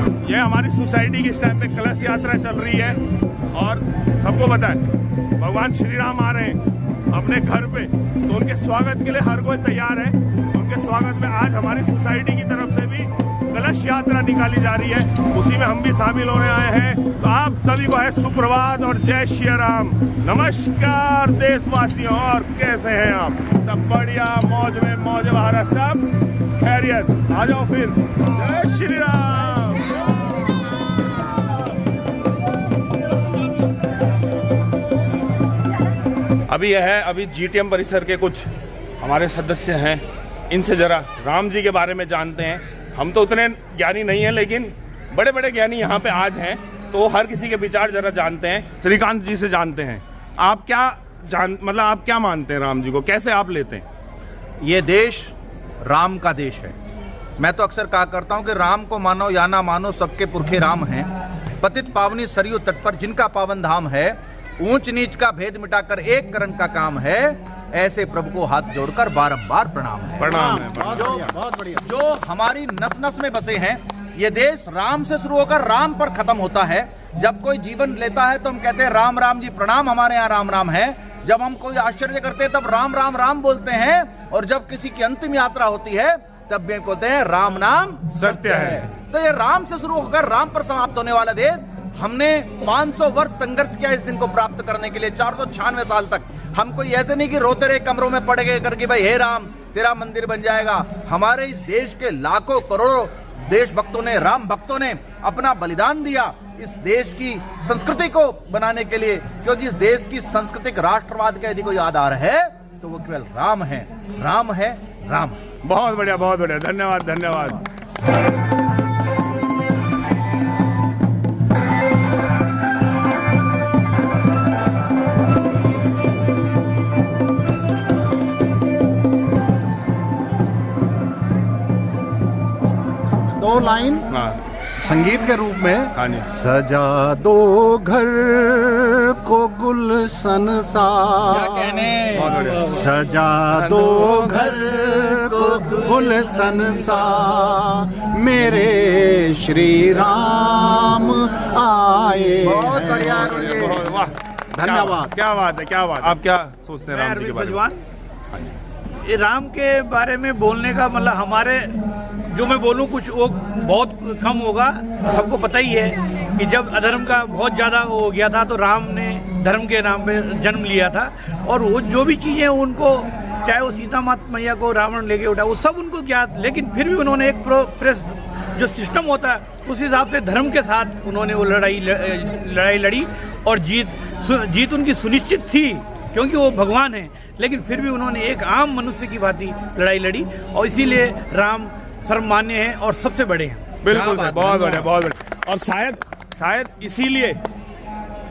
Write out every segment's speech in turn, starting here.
ये हमारी सोसाइटी की इस टाइम पे कलश यात्रा चल रही है और सबको पता है भगवान श्री राम आ रहे हैं अपने घर पे, तो उनके स्वागत के लिए हर कोई तैयार है। उनके स्वागत में आज हमारी सोसाइटी की तरफ से भी कलश यात्रा निकाली जा रही है, उसी में हम भी शामिल होने आए हैं। तो आप सभी को है सुप्रभात और जय श्री राम। नमस्कार देशवासियों, और कैसे हैं आप? सब बढ़िया, मौज में मौज भारत, सब खैरियत। आ जाओ फिर, जय श्री राम। अभी यह है, अभी जीटीएम परिसर के कुछ हमारे सदस्य हैं, इनसे जरा राम जी के बारे में जानते हैं। हम तो उतने ज्ञानी नहीं हैं, लेकिन बड़े बड़े ज्ञानी यहाँ पे आज हैं, तो हर किसी के विचार जरा जानते हैं। श्रीकांत जी से जानते हैं, आप क्या मतलब आप क्या मानते हैं राम जी को, कैसे आप लेते हैं? ये देश राम का देश है। मैं तो अक्सर कहा करता हूँ कि राम को मानो या ना मानो, सबके पुरखे राम हैं। पतित पावनी सरयू तट पर जिनका पावन धाम है, ऊंच नीच का भेद मिटाकर एक करण का काम है, ऐसे प्रभु को हाथ जोड़कर बारंबार प्रणाम है। प्रणाम है। बहुत बढ़िया। जो हमारी नस नस में बसे हैं, ये देश राम से शुरू होकर राम पर खत्म होता है। जब कोई जीवन लेता है तो हम कहते हैं राम राम जी प्रणाम, हमारे यहाँ राम राम है। जब हम कोई आश्चर्य करते हैं तब राम राम राम बोलते हैं, और जब किसी की अंतिम यात्रा होती है तब भी बोलते हैं राम नाम सत्य है। तो ये राम से शुरू होकर राम पर समाप्त होने वाला देश, हमने 500 वर्ष संघर्ष किया इस दिन को प्राप्त करने के लिए। 496 साल तक हम कोई ऐसे नहीं कि रोते रहे कमरों में पड़ गए करके भाई हे राम तेरा मंदिर बन जाएगा। हमारे इस देश के लाखों करोड़ों देशभक्तों ने, राम भक्तों ने अपना बलिदान दिया इस देश की संस्कृति को बनाने के लिए, क्योंकि इस देश की सांस्कृतिक राष्ट्रवाद का यदि कोई आधार है तो वो केवल राम है, राम है, राम। बहुत बढ़िया, बहुत बढ़िया, धन्यवाद धन्यवाद। दो लाइन संगीत के रूप में। हाँ जी। सजा दो घर को गुलशन सा, सजा दो घर को गुलशन सा, मेरे श्री राम आए। बहुत बढ़िया। वाह, धन्यवाद। क्या बात है, क्या बात। आप क्या सोचते हैं राम जी के बारे में? ये राम के बारे में बोलने का मतलब, हमारे जो मैं बोलूं कुछ वो बहुत कम होगा। सबको पता ही है कि जब अधर्म का बहुत ज़्यादा हो गया था तो राम ने धर्म के नाम पे जन्म लिया था, और वो जो भी चीज़ें उनको, चाहे वो सीता माता मैया को रावण लेके उठा, वो सब उनको ज्ञात, लेकिन फिर भी उन्होंने एक प्रेस जो सिस्टम होता है उस हिसाब से धर्म के साथ उन्होंने वो लड़ाई लड़ी, और जीत उनकी सुनिश्चित थी क्योंकि वो भगवान है। लेकिन फिर भी उन्होंने एक आम मनुष्य की भांति लड़ाई लड़ी, और इसीलिए राम सर्वमान्य हैं और सबसे बड़े हैं। बिल्कुल सर, बहुत बढ़िया, बहुत बढ़िया। और शायद इसीलिए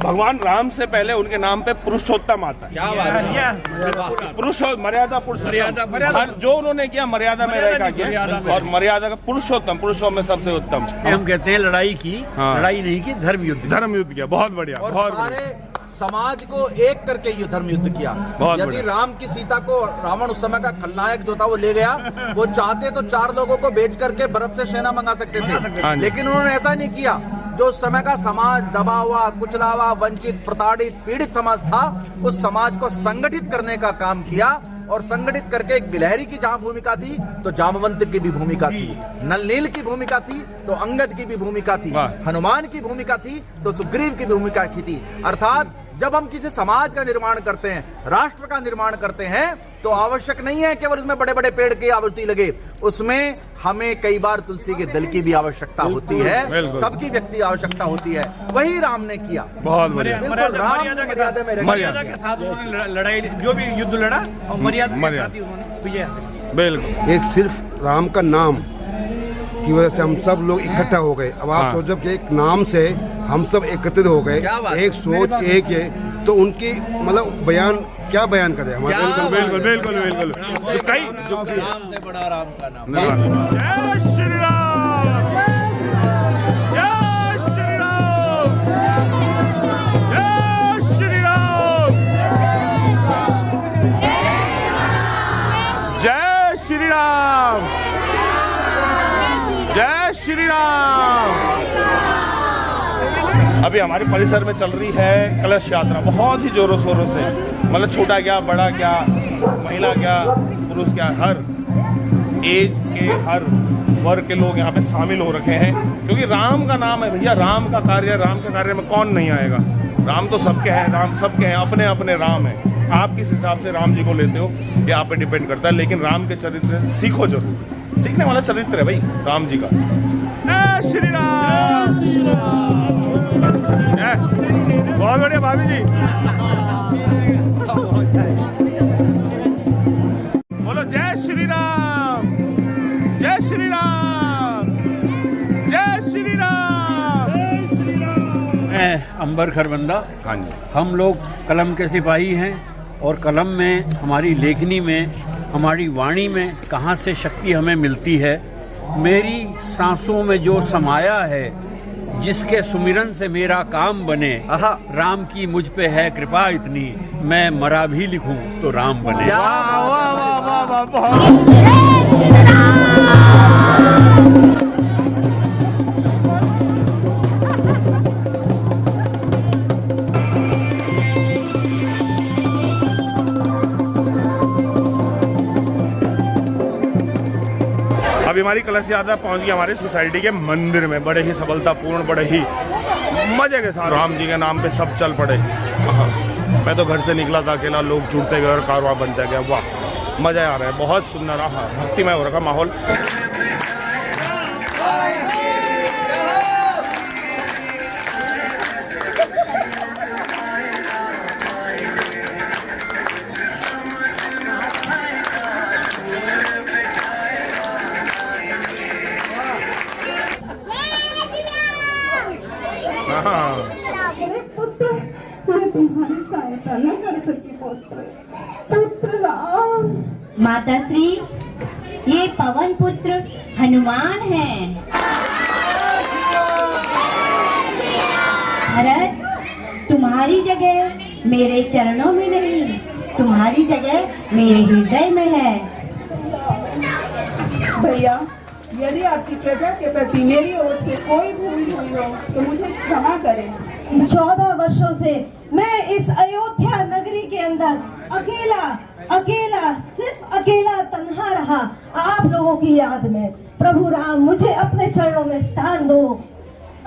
भगवान राम से पहले उनके नाम पे पुरुषोत्तम आता है। क्या बात है। पुरुषोत्तम, मर्यादा पुरुषोत्तम, जो उन्होंने किया मर्यादा में रहकर किया, और मर्यादा का पुरुषोत्तम, पुरुषों में सबसे उत्तम। हम कहते हैं लड़ाई की, लड़ाई नहीं की, धर्म युद्ध किया। बहुत बढ़िया, और बहुत सारे समाज को एक करके ये धर्म युद्ध किया। यदि राम की सीता को रावण उस समय का खलनायक जो था वो ले गया, वो चाहते तो 4 लोगों को बेच करके भरत से सेना मंगा सकते थे, लेकिन उन्होंने ऐसा नहीं किया। जो उस समय का समाज दबा हुआ, कुचला हुआ, वंचित, प्रताड़ित, पीड़ित समाज था, उस समाज को संगठित करने का काम किया, और संगठित करके एक गिलहरी की जहां भूमिका थी तो जामवंत की भी भूमिका थी, नलनील की भूमिका थी तो अंगद की भी भूमिका थी, हनुमान की भूमिका थी तो सुग्रीव की भूमिका की थी। अर्थात जब हम किसी समाज का निर्माण करते हैं, राष्ट्र का निर्माण करते हैं, तो आवश्यक नहीं है केवल उसमें बड़े बड़े पेड़ की आवृत्ति लगे, उसमें हमें कई बार तुलसी के दल की भी आवश्यकता होती है, सबकी व्यक्ति आवश्यकता होती है। वही राम ने किया। बहुत बढ़िया। मर्यादा के साथ उन्होंने लड़ाई, जो भी युद्ध लड़ा, और मर्यादा के साथ ही उन्होंने विजय। बिल्कुल। एक सिर्फ राम का नाम की वजह से हम सब लोग इकट्ठा हो गए। अब आप सोचो कि एक नाम से हम सब एकत्रित हो गए, एक सोच एक है, तो उनकी मतलब बयान क्या बयान करें हमारे। बिल्कुल बिल्कुल बिल्कुल। जो राम से बड़ा राम का नाम। जय श्री राम, जय श्री राम, जय श्री राम, जय श्री राम, जय श्री राम। राम। अभी हमारे परिसर में चल रही है कलश यात्रा बहुत ही जोरों शोरों से, मतलब छोटा क्या बड़ा क्या महिला क्या पुरुष क्या, हर एज के हर वर्ग के लोग यहाँ पे शामिल हो रखे हैं, क्योंकि राम का नाम है भैया, राम का कार्य में कौन नहीं आएगा। राम तो सबके हैं, राम सबके हैं, अपने अपने राम हैं। आप किस हिसाब से राम जी को लेते हो ये आप पे डिपेंड करता है, लेकिन राम के चरित्र सीखो जरूर, सीखने वाला चरित्र है भाई राम जी का। श्री राम, बहुत बढ़िया भाभी जी, बोलो जय श्री राम, जय श्री राम, जय श्री राम। मैं अंबर खरबंदा। हाँ जी। हम लोग कलम के सिपाही हैं और कलम में, हमारी लेखनी में, हमारी वाणी में कहाँ से शक्ति हमें मिलती है। मेरी सांसों में जो समाया है, जिसके सुमिरन से मेरा काम बने, राम की मुझ पे है कृपा इतनी, मैं मरा भी लिखूं तो राम बने। वाह वाह वाह वाह वाह, बहुत अभी हमारी कलश यात्रा पहुंच गई हमारे सोसाइटी के मंदिर में, बड़े ही सफलतापूर्ण, बड़े ही मजे के साथ राम जी के नाम पे सब चल पड़े। मैं तो घर से निकला था अकेला, लोग जुड़ते गए और कारवां बनते गया। वाह मजा आ रहा है, बहुत सुंदर रहा, भक्तिमय हो रखा माहौल। पुत्र, मैं तुम्हारी सहायता न कर सकी पुत्र राम। माता श्री, ये पवन पुत्र हनुमान हैं। भरत, तुम्हारी जगह मेरे चरणों में नहीं, तुम्हारी जगह मेरे हृदय में है। भैया, यदि आपकी प्रजा के प्रति मेरी ओर से कोई भूल हुई हो तो मुझे क्षमा करें। 14 वर्षों से मैं इस अयोध्या नगरी के अंदर अकेला सिर्फ अकेला तन्हा रहा आप लोगों की याद में। प्रभु राम, मुझे अपने चरणों में स्थान दो।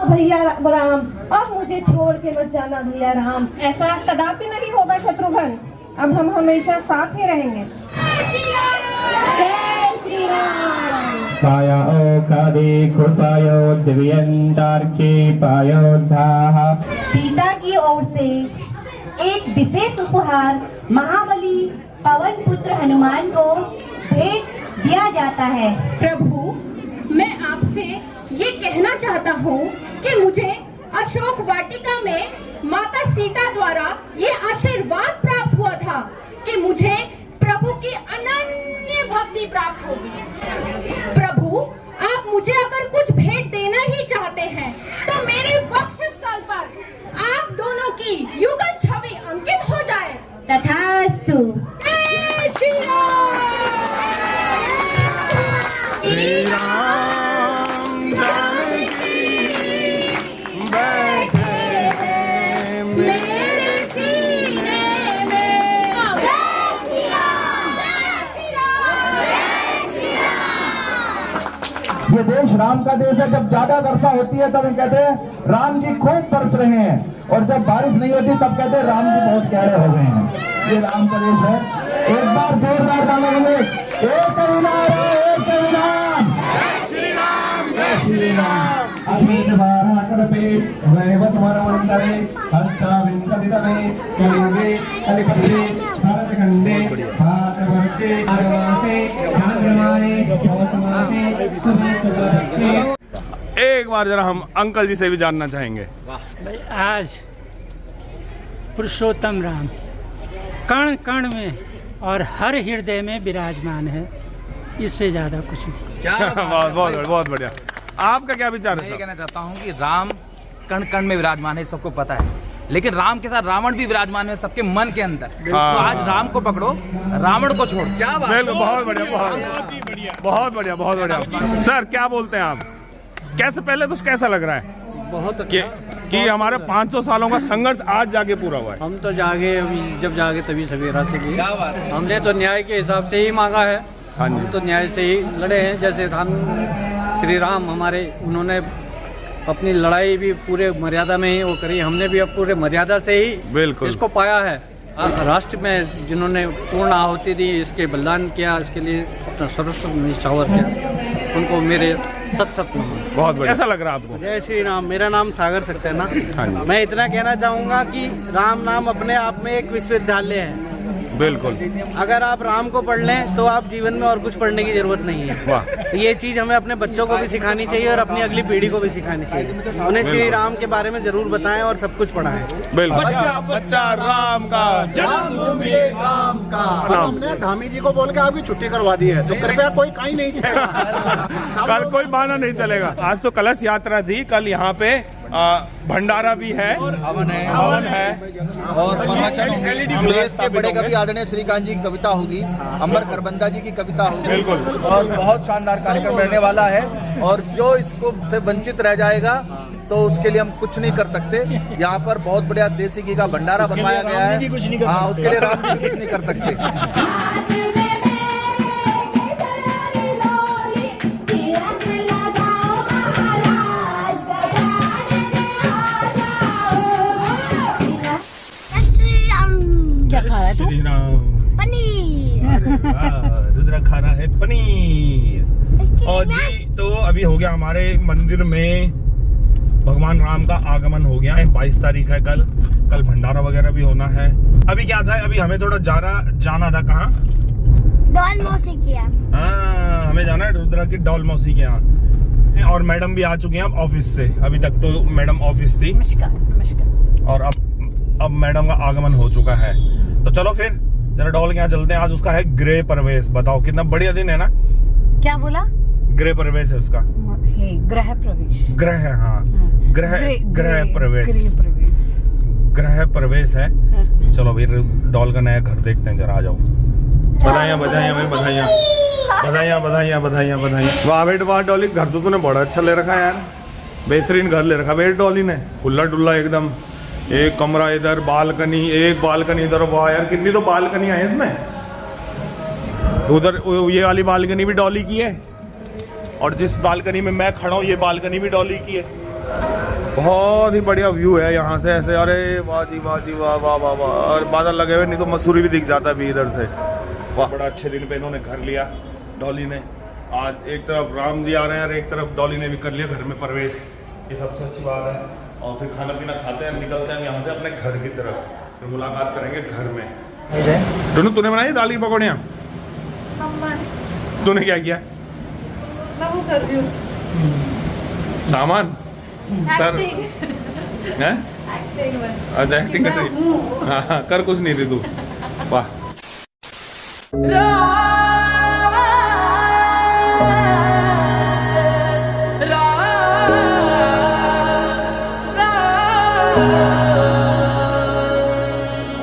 भैया राम, अब मुझे छोड़ के मत जाना भैया राम। ऐसा कदापि नहीं होगा शत्रुघ्न, अब हम हमेशा साथ ही रहेंगे। जय श्री राम। सीता की ओर से एक विशेष उपहार महाबली पवन पुत्र हनुमान को भेंट दिया जाता है। प्रभु, मैं आपसे ये कहना चाहता हूँ कि मुझे अशोक वाटिका में माता सीता द्वारा ये आशीर्वाद प्राप्त हुआ था कि मुझे प्रभु की अनन्य भक्ति प्राप्त होगी। प्रभु, आप मुझे अगर कुछ भेंट देना ही चाहते हैं तो मेरे वक्षस्थल पर आप दोनों की युगल छवि अंकित हो जाए। तथास्तु। जय श्री राम। श्री राम जानकी बैठे हैं मेरे सीने में। जय श्री राम, जय श्री राम, जय श्री राम। ये देश राम का देश है। जब ज्यादा वर्षा होती है तब हम कहते हैं राम जी खूब बरस रहे हैं, और जब बारिश नहीं होती तब कहते हैं राम जी बहुत गहरे हो गए हैं। ये राम का देश है। एक बार जोरदार तालियां बजाएं। एक नारा, एक नाम, जय श्री राम, जय श्री राम। अमित बारा करपे वैवत वरवंदरे हस्ताविंददितमे कलिंगे कलिपते भारतखंडे भारतवर्षे भारतवर्षे चंद्रमाने भवतमासे सुभे। एक बार जरा हम अंकल जी से भी जानना चाहेंगे। भाई, आज पुरुषोत्तम राम कण कण में और हर हृदय में विराजमान है, इससे ज्यादा कुछ नहीं। बहुत बढ़िया। आपका क्या विचार है? मैं ये कहना चाहता हूँ कि राम कण कण में विराजमान है, सबको पता है, लेकिन राम के साथ रावण भी विराजमान है सबके मन के अंदर। तो आज राम को पकड़ो, रावण को छोड़ो। क्या बात? बहुत बढ़िया, बहुत बढ़िया। सर क्या बोलते हैं आप? कैसे पहले तो कैसा लग रहा है बहुत कि हमारे 500 सालों का संघर्ष आज जाके पूरा हुआ है? हम तो जागे, अभी जब जागे तभी सवेरा से लिए। हमने तो न्याय के हिसाब से ही मांगा है। हम तो न्याय से ही लड़े हैं। जैसे श्री राम हमारे, उन्होंने अपनी लड़ाई भी पूरे मर्यादा में ही वो करी, हमने भी अब पूरे मर्यादा से ही बिल्कुल इसको पाया है। राष्ट्र में जिन्होंने पूर्ण आहुति दी, इसके बलिदान किया, इसके लिए अपना सर्वस्व न्यौछावर किया, उनको मेरे सत नमन। बहुत बढ़िया। कैसा लग रहा है आपको? जय श्री राम। मेरा नाम सागर सक्सेना। मैं इतना कहना चाहूँगा कि राम नाम अपने आप में एक विश्वविद्यालय है। बिल्कुल। अगर आप राम को पढ़ लें तो आप जीवन में और कुछ पढ़ने की जरूरत नहीं है। वाह। तो ये चीज हमें अपने बच्चों को भी सिखानी चाहिए और अपनी अगली पीढ़ी को भी सिखानी चाहिए। उन्हें श्री राम के बारे में जरूर बताएं और सब कुछ पढ़ाएं। बिल्कुल। बच्चा राम का राम का। हमने धामी जी को बोल के आपकी छुट्टी करवा दी है, तो कृपया कोई कहीं नहीं जाएगा। कल कोई बहाना नहीं चलेगा। आज तो कलश यात्रा थी, कल यहाँ पे भंडारा भी है, हवन है और देश के बड़े कवि आदरणीय श्रीकांत जी की कविता होगी, अमर खरबंदा जी की कविता होगी। बिल्कुल। और बहुत शानदार कार्यक्रम रहने वाला है। और जो इसको से वंचित रह जाएगा तो उसके लिए हम कुछ नहीं कर सकते। यहाँ पर बहुत बढ़िया देसी घी का भंडारा बनवाया गया है। हाँ, उसके लिए राम जी कुछ नहीं कर सकते। क्या खा रहा है तू? श्री राम। पनीर। रुद्र खा रहा है पनीर। और जी तो अभी हो गया हमारे मंदिर में भगवान राम का आगमन हो गया है। 22 तारीख है कल भंडारा वगैरह भी होना है। अभी क्या था, अभी हमें थोड़ा जाना था। कहाँ? डॉल मौसी के यहाँ। हाँ, हमें जाना है रुद्रा की डॉल मौसी के यहाँ। और मैडम भी आ चुकी हैं अब ऑफिस से। अभी तक तो मैडम ऑफिस थी। नमस्कार। और अब मैडम का आगमन हो चुका है। तो चलो फिर जरा डॉल के यहाँ चलते हैं। आज उसका है गृह प्रवेश। बताओ कितना बढ़िया दिन है ना? क्या बोला? गृह प्रवेश है उसका। गृह प्रवेश। गृह, हाँ, गृह प्रवेश है। चलो फिर डॉल का नया घर देखते हैं, जरा आ जाओ। बधाइयाँ बधाइयाँ भाई, बधाइयाँ बधाइयाँ बधाइयाँ बधाइयाँ बधाइयाँ। वाह बेट वाह डॉली, घर तो तूने बड़ा अच्छा ले रखा है यार। बेहतरीन घर ले रखा बेट डॉली ने, खुला डुल्ला एकदम। एक कमरा इधर, बालकनी, एक बालकनी इधर। वाह यार, कितनी तो बालकनियां हैं इसमें। उधर ये वाली बालकनी भी डॉली की है, और जिस बालकनी में मैं खड़ा हूँ ये बालकनी भी डॉली की है। बहुत ही बढ़िया व्यू है यहाँ से ऐसे। अरे वाह जी वाह जी वाह वाह वाह वाह। और बादल लगे हुए, नहीं तो मसूरी भी दिख जाता भी इधर से। वाह, बड़ा अच्छे दिन पे इन्होंने घर लिया डॉली ने। आज एक तरफ राम जी आ रहे हैं और एक तरफ डॉली ने भी कर लिया घर में प्रवेश। ये सबसे अच्छी बात है। और फिर खाना पीना खाते हैं, निकलते हैं यहाँ से अपने घर की तरफ। फिर मुलाकात करेंगे घर में। दोनों तूने बनाई दाल की पकौड़ियाँ? तूने क्या किया? मैं वो कर रही हूँ सामान सर है? अच्छा एक्टिंग कर रही। हाँ, कर कुछ नहीं रही तू। वाह।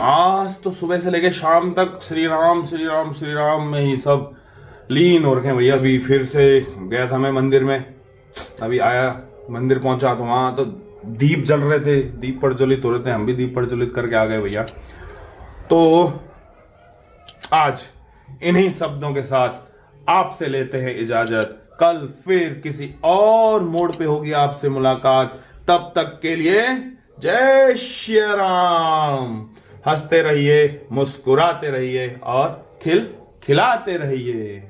आज तो सुबह से लेके शाम तक श्री राम श्री राम श्री राम में ही सब लीन हो रखे हैं भैया। अभी फिर से गया था मैं मंदिर में। अभी आया, मंदिर पहुंचा तो वहां तो दीप जल रहे थे, दीप प्रज्वलित हो रहे थे। हम भी दीप प्रज्वलित करके आ गए भैया। तो आज इन्हीं शब्दों के साथ आपसे लेते हैं इजाजत। कल फिर किसी और मोड़ पे होगी आपसे मुलाकात। तब तक के लिए जय श्री राम। हंसते रहिए, मुस्कुराते रहिए और खिलाते रहिए।